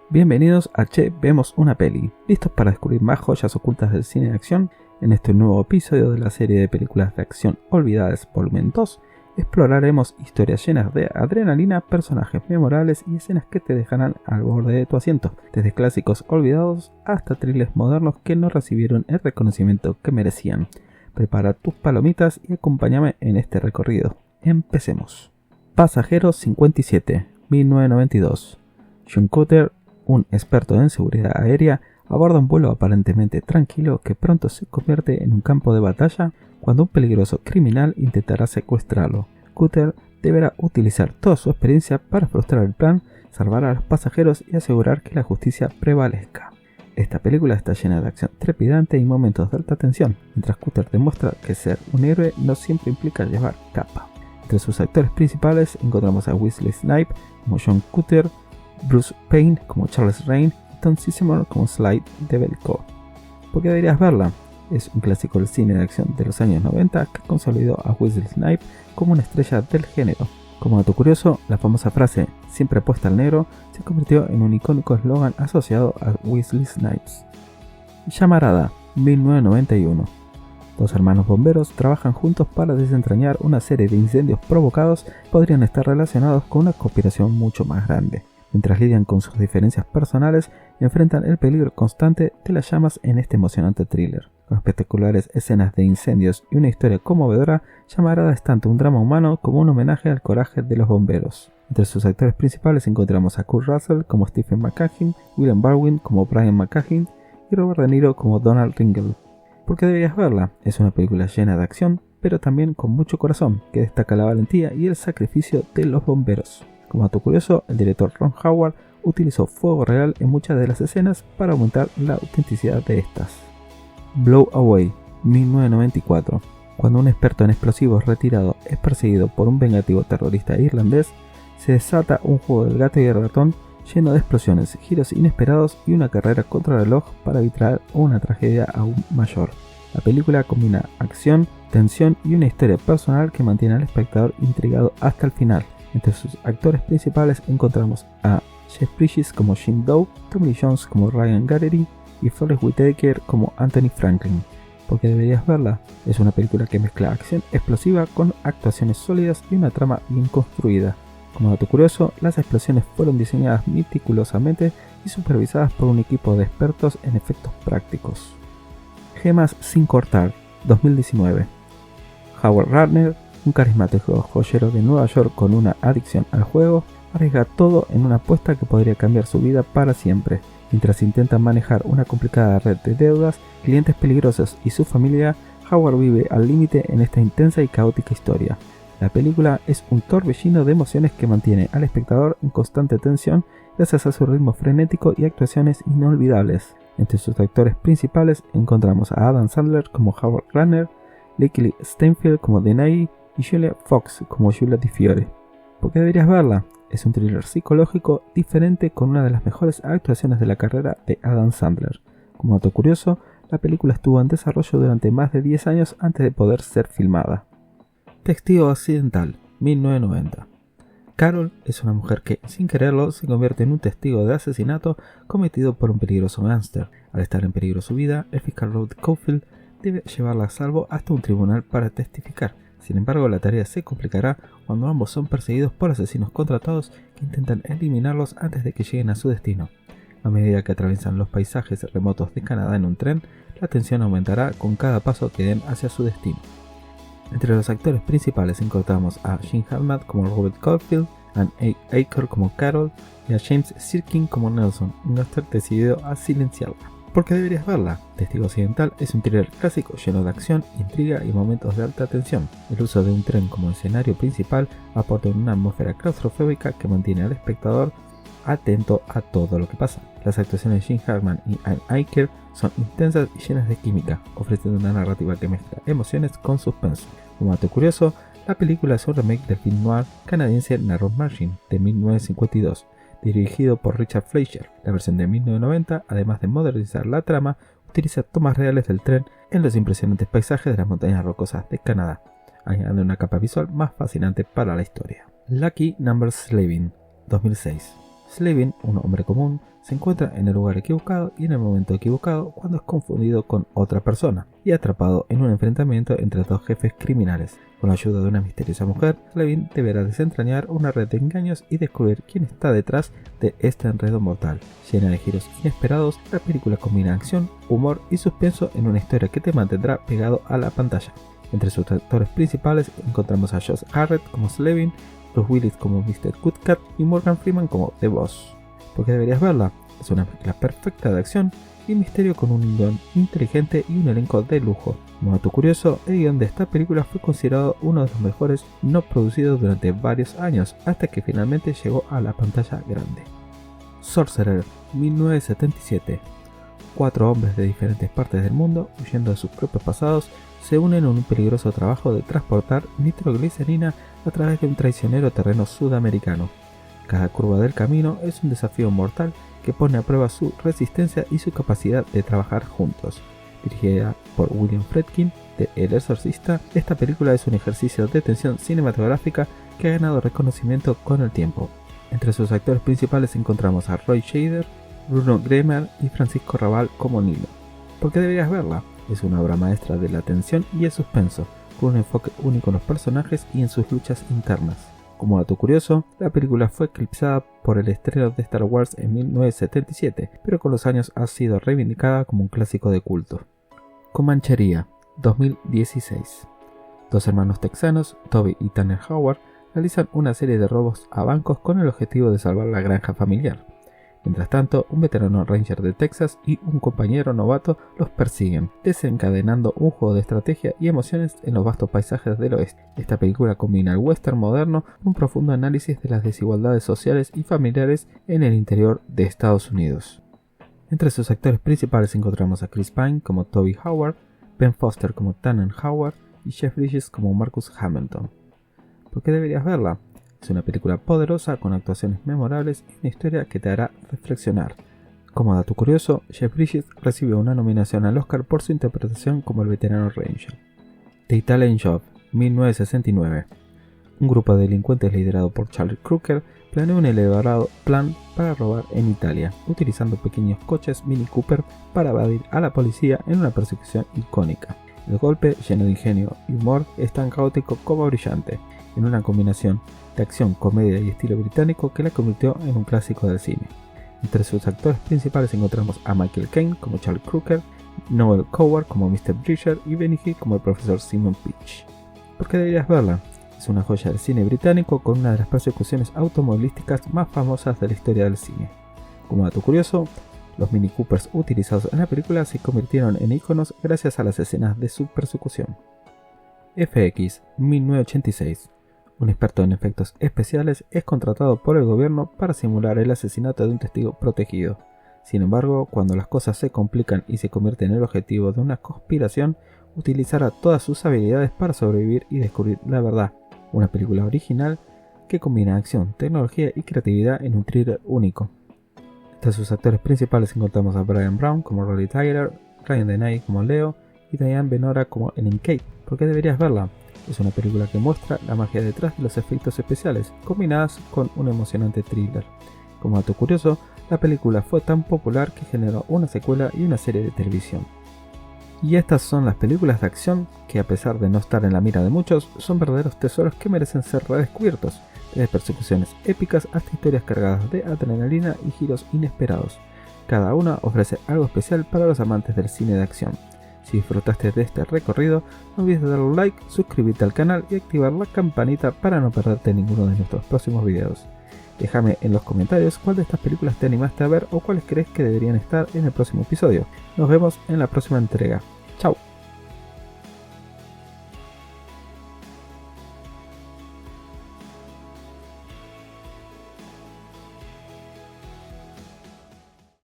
Bienvenidos a Che Vemos una Peli, listos para descubrir más joyas ocultas del cine de acción. En este nuevo episodio de la serie de películas de acción olvidadas volumen 2, exploraremos historias llenas de adrenalina, personajes memorables y escenas que te dejarán al borde de tu asiento, desde clásicos olvidados hasta thrillers modernos que no recibieron el reconocimiento que merecían. Prepara tus palomitas y acompáñame en este recorrido. Empecemos. Pasajero 57, 1992. Sean Cutter, un experto en seguridad aérea, aborda un vuelo aparentemente tranquilo que pronto se convierte en un campo de batalla cuando un peligroso criminal intentará secuestrarlo. Cutter deberá utilizar toda su experiencia para frustrar el plan, salvar a los pasajeros y asegurar que la justicia prevalezca. Esta película está llena de acción trepidante y momentos de alta tensión, mientras Cutter demuestra que ser un héroe no siempre implica llevar capa. Entre sus actores principales encontramos a Wesley Snipes como Sean Cutter, Bruce Payne como Charles Rane y Tom Sizemore como Slade Devil-Co. ¿Por qué deberías verla? Es un clásico del cine de acción de los años 90 que consolidó a Wesley Snipes como una estrella del género. Como dato curioso, la famosa frase "siempre apuesta al negro" se convirtió en un icónico eslogan asociado a Wesley Snipes. Llamarada, 1991. Dos hermanos bomberos trabajan juntos para desentrañar una serie de incendios provocados que podrían estar relacionados con una conspiración mucho más grande. Mientras lidian con sus diferencias personales, enfrentan el peligro constante de las llamas en este emocionante thriller. Con espectaculares escenas de incendios y una historia conmovedora, Llamarada es tanto un drama humano como un homenaje al coraje de los bomberos. Entre sus actores principales encontramos a Kurt Russell como Stephen McCahin, William Baldwin como Brian McCahin y Robert De Niro como Donald Ringel. ¿Por qué deberías verla? Es una película llena de acción, pero también con mucho corazón, que destaca la valentía y el sacrificio de los bomberos. Como dato curioso, el director Ron Howard utilizó fuego real en muchas de las escenas para aumentar la autenticidad de estas. Blow Away, 1994. Cuando un experto en explosivos retirado es perseguido por un vengativo terrorista irlandés, se desata un juego del gato y el ratón lleno de explosiones, giros inesperados y una carrera contra el reloj para evitar una tragedia aún mayor. La película combina acción, tensión y una historia personal que mantiene al espectador intrigado hasta el final. Entre sus actores principales encontramos a Jeff Bridges como Jim Doe, Tommy Lee Jones como Ryan Garrity y Forest Whitaker como Anthony Franklin. ¿Por qué deberías verla? Es una película que mezcla acción explosiva con actuaciones sólidas y una trama bien construida. Como dato curioso, las explosiones fueron diseñadas meticulosamente y supervisadas por un equipo de expertos en efectos prácticos. Gemas sin cortar, 2019. Howard Ratner, un carismático joyero de Nueva York con una adicción al juego, arriesga todo en una apuesta que podría cambiar su vida para siempre. Mientras intenta manejar una complicada red de deudas, clientes peligrosos y su familia, Howard vive al límite en esta intensa y caótica historia. La película es un torbellino de emociones que mantiene al espectador en constante tensión gracias a su ritmo frenético y actuaciones inolvidables. Entre sus actores principales encontramos a Adam Sandler como Howard Ratner, Lakeith Stanfield como Denai y Julia Fox como Julia Di Fiore. ¿Por qué deberías verla? Es un thriller psicológico diferente con una de las mejores actuaciones de la carrera de Adam Sandler. Como dato curioso, la película estuvo en desarrollo durante más de 10 años antes de poder ser filmada. Testigo accidental, 1990. Carol es una mujer que, sin quererlo, se convierte en un testigo de asesinato cometido por un peligroso gángster. Al estar en peligro su vida, el fiscal Rod Caulfield debe llevarla a salvo hasta un tribunal para testificar. Sin embargo, la tarea se complicará cuando ambos son perseguidos por asesinos contratados que intentan eliminarlos antes de que lleguen a su destino. A medida que atraviesan los paisajes remotos de Canadá en un tren, la tensión aumentará con cada paso que den hacia su destino. Entre los actores principales encontramos a Gene Hackman como Robert Caulfield, Ann Aker como Carol y a James Sirkin como Nelson, un gángster decidido a silenciarla. ¿Por qué deberías verla? Testigo accidental es un thriller clásico lleno de acción, intriga y momentos de alta tensión. El uso de un tren como escenario principal aporta una atmósfera claustrofóbica que mantiene al espectador atento a todo lo que pasa. Las actuaciones de Gene Hackman y Ann Aker son intensas y llenas de química, ofreciendo una narrativa que mezcla emociones con suspenso. Como dato curioso, la película es un remake del film noir canadiense Narrow Margin de 1952, dirigido por Richard Fleischer. La versión de 1990, además de modernizar la trama, utiliza tomas reales del tren en los impresionantes paisajes de las montañas rocosas de Canadá, añadiendo una capa visual más fascinante para la historia. Lucky Number 11, 2006. Slevin, un hombre común, se encuentra en el lugar equivocado y en el momento equivocado cuando es confundido con otra persona y atrapado en un enfrentamiento entre dos jefes criminales. Con la ayuda de una misteriosa mujer, Slevin deberá desentrañar una red de engaños y descubrir quién está detrás de este enredo mortal. Llena de giros inesperados, la película combina acción, humor y suspenso en una historia que te mantendrá pegado a la pantalla. Entre sus actores principales encontramos a Josh Hartnett como Slevin, Bruce Willis como Mr. Goodcat y Morgan Freeman como The Boss. ¿Por qué deberías verla? Es una película perfecta de acción y misterio con un guión inteligente y un elenco de lujo. Como dato curioso, el guión de esta película fue considerado uno de los mejores no producidos durante varios años, hasta que finalmente llegó a la pantalla grande. Sorcerer, 1977. 4 hombres de diferentes partes del mundo, huyendo de sus propios pasados, se unen en un peligroso trabajo de transportar nitroglicerina a través de un traicionero terreno sudamericano. Cada curva del camino es un desafío mortal que pone a prueba su resistencia y su capacidad de trabajar juntos. Dirigida por William Friedkin de El Exorcista, esta película es un ejercicio de tensión cinematográfica que ha ganado reconocimiento con el tiempo. Entre sus actores principales encontramos a Roy Scheider, Bruno Bremer y Francisco Rabal como Nilo. ¿Por qué deberías verla? Es una obra maestra de la tensión y el suspenso, con un enfoque único en los personajes y en sus luchas internas. Como dato curioso, la película fue eclipsada por el estreno de Star Wars en 1977, pero con los años ha sido reivindicada como un clásico de culto. Comanchería, 2016. 2 hermanos texanos, Toby y Tanner Howard, realizan una serie de robos a bancos con el objetivo de salvar la granja familiar. Mientras tanto, un veterano ranger de Texas y un compañero novato los persiguen, desencadenando un juego de estrategia y emociones en los vastos paisajes del oeste. Esta película combina el western moderno con un profundo análisis de las desigualdades sociales y familiares en el interior de Estados Unidos. Entre sus actores principales encontramos a Chris Pine como Toby Howard, Ben Foster como Tanner Howard y Jeff Bridges como Marcus Hamilton. ¿Por qué deberías verla? Es una película poderosa con actuaciones memorables y una historia que te hará reflexionar. Como dato curioso, Jeff Bridges recibió una nominación al Oscar por su interpretación como el veterano Ranger. The Italian Job, 1969. Un grupo de delincuentes liderado por Charlie Crooker planeó un elaborado plan para robar en Italia, utilizando pequeños coches Mini Cooper para evadir a la policía en una persecución icónica. El golpe, lleno de ingenio y humor, es tan caótico como brillante, en una combinación de acción, comedia y estilo británico que la convirtió en un clásico del cine. Entre sus actores principales encontramos a Michael Caine como Charlie Crooker, Noel Coward como Mr. Bridger y Benny Hill como el profesor Simon Peach. ¿Por qué deberías verla? Es una joya del cine británico con una de las persecuciones automovilísticas más famosas de la historia del cine. Como dato curioso, los Mini Coopers utilizados en la película se convirtieron en iconos gracias a las escenas de su persecución. FX, 1986. Un experto en efectos especiales es contratado por el gobierno para simular el asesinato de un testigo protegido. Sin embargo, cuando las cosas se complican y se convierte en el objetivo de una conspiración, utilizará todas sus habilidades para sobrevivir y descubrir la verdad. Una película original que combina acción, tecnología y creatividad en un thriller único. Entre sus actores principales encontramos a Brian Brown como Rolly Tyler, Ryan Deney como Leo y Diane Venora como Ellen Kate. ¿Por qué deberías verla? Es una película que muestra la magia detrás de los efectos especiales, combinadas con un emocionante thriller. Como dato curioso, la película fue tan popular que generó una secuela y una serie de televisión. Y estas son las películas de acción que, a pesar de no estar en la mira de muchos, son verdaderos tesoros que merecen ser redescubiertos, desde persecuciones épicas hasta historias cargadas de adrenalina y giros inesperados. Cada una ofrece algo especial para los amantes del cine de acción. Si disfrutaste de este recorrido, no olvides darle un like, suscribirte al canal y activar la campanita para no perderte ninguno de nuestros próximos videos. Déjame en los comentarios cuál de estas películas te animaste a ver o cuáles crees que deberían estar en el próximo episodio. Nos vemos en la próxima entrega. Chao.